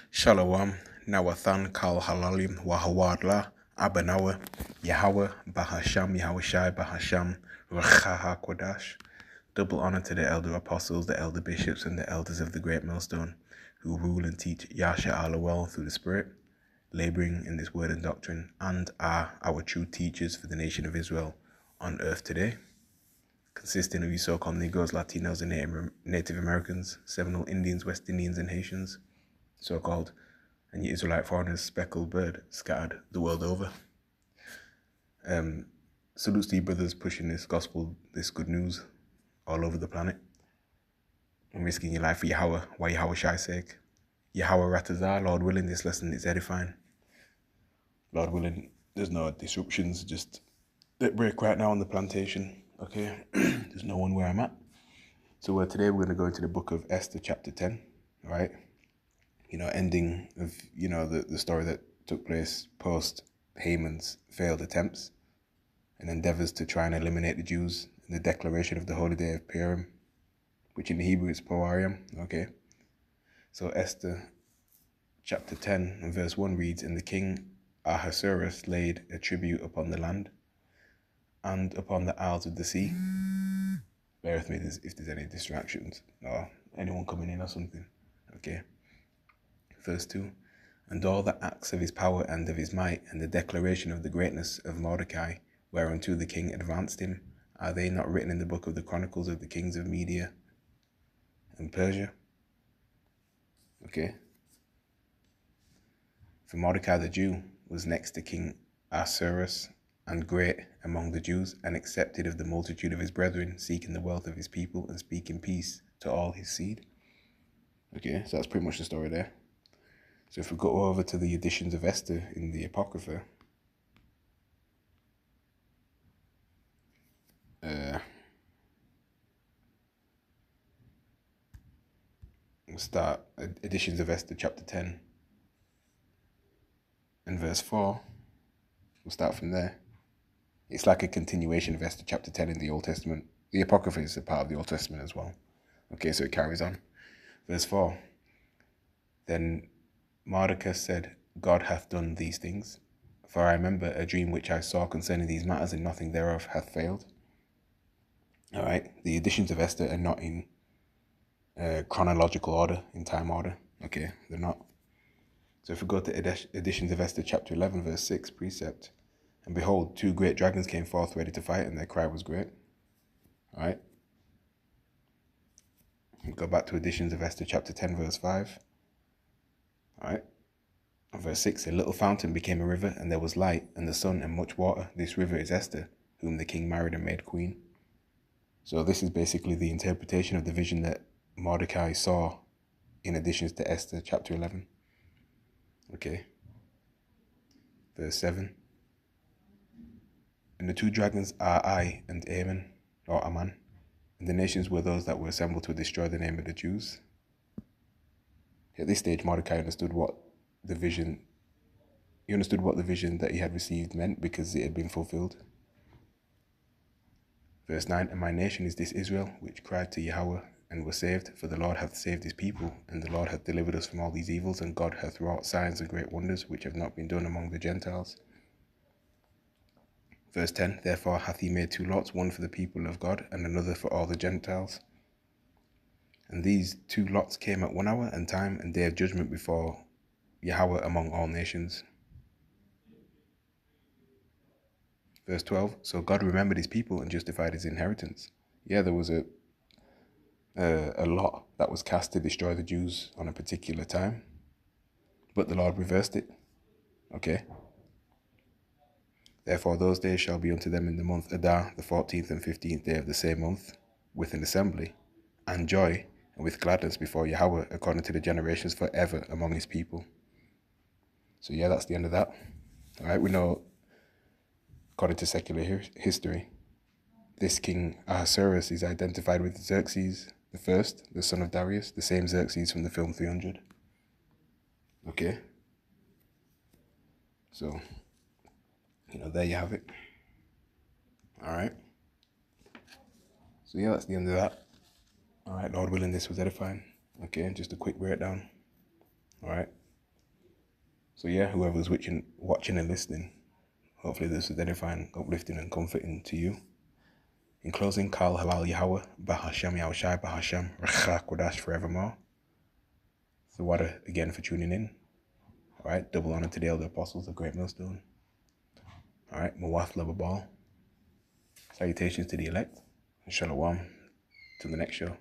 Shalom, Nawathan, Kal Halalim, Wahawadla, Abanawa, Yahweh, Bahasham, Yahushai, Bahasham, Rachaha Kodash. Double honor to the elder apostles, the elder bishops, and the elders of the great millstone, who rule and teach Yasha Allah through the Spirit, laboring in this word and doctrine, and are our true teachers for the nation of Israel on earth today, consisting of you so-called Negroes, Latinos, and Native Americans, Seminole Indians, West Indians, and Haitians, so-called, and you Israelite foreigners, speckled bird, scattered the world over. Salutes to you brothers pushing this gospel, this good news, all over the planet, and risking your life for Yahweh, why Yahweh Shai's sake. Yahweh Ratazah, Lord willing, this lesson is edifying. Lord willing, there's no disruptions, just that break right now on the plantation, okay? There's no one where I'm at. So today we're going to go into the book of Esther, chapter 10, right? Ending of, the story that took place post Haman's failed attempts and endeavors to try and eliminate the Jews in the declaration of the holy day of Purim, which in the Hebrew is Purim, okay? So Esther chapter 10 and verse 1 reads, "And the king Ahasuerus laid a tribute upon the land and upon the isles of the sea." Bear with me if there's any distractions or anyone coming in or something, okay? Verse 2, "And all the acts of his power and of his might, and the declaration of the greatness of Mordecai, whereunto the king advanced him, are they not written in the book of the chronicles of the kings of Media and Persia?" Okay. For Mordecai the Jew was next to King Ahasuerus, and great among the Jews, and accepted of the multitude of his brethren, seeking the wealth of his people, and speaking peace to all his seed. Okay, so that's pretty much the story there. So if we go over to the editions of Esther in the Apocrypha, we'll start editions of Esther chapter 10 and verse 4. We'll start from there. It's like a continuation of Esther chapter 10 in the Old Testament. The Apocrypha is a part of the Old Testament as well. Okay, so it carries on. Verse 4. "Then Mordecai said, God hath done these things. For I remember a dream which I saw concerning these matters, and nothing thereof hath failed." All right, the editions of Esther are not in chronological order, in time order. Okay, they're not. So if we go to editions of Esther chapter 11, verse 6, precept, "And behold, two great dragons came forth ready to fight, and their cry was great." All right. We go back to editions of Esther chapter 10, verse 5. All right. Verse 6, "A little fountain became a river, and there was light, and the sun, and much water. This river is Esther, whom the king married and made queen." So this is basically the interpretation of the vision that Mordecai saw in additions to Esther chapter 11. Okay. Verse 7, "And the two dragons are I and Ammon, or Aman, and the nations were those that were assembled to destroy the name of the Jews." At this stage, Mordecai understood what the vision that he had received meant, because it had been fulfilled. Verse 9, "And my nation is this Israel, which cried to Yahweh, and was saved, for the Lord hath saved his people, and the Lord hath delivered us from all these evils, and God hath wrought signs and great wonders, which have not been done among the Gentiles." Verse 10, "Therefore hath he made two lots, one for the people of God, and another for all the Gentiles. And these two lots came at 1 hour, and time and day of judgment before Yahweh among all nations." Verse 12, "So God remembered his people and justified his inheritance." Yeah, there was a lot that was cast to destroy the Jews on a particular time, but the Lord reversed it. Okay. "Therefore those days shall be unto them in the month Adar, the 14th and 15th day of the same month, with an assembly, and joy, and with gladness before Yahweh, according to the generations forever among his people." So yeah, that's the end of that. All right, we know, according to secular history, this king Ahasuerus is identified with Xerxes the First, the son of Darius, the same Xerxes from the film 300. Okay. So, there you have it. All right. So yeah, that's the end of that. All right, Lord willing, this was edifying. Okay, just a quick breakdown. All right. So yeah, whoever's watching and listening, hopefully this is edifying, uplifting and comforting to you. In closing, Kal Halal Yahweh, Bahashem Yahushai, Bahashem, Rechak Kodash forevermore. So what again for tuning in. Alright, double honor to the elder apostles, the great millstone. Alright, Mawaf Love Ball. Salutations to the elect. And Shalom. Till the next show.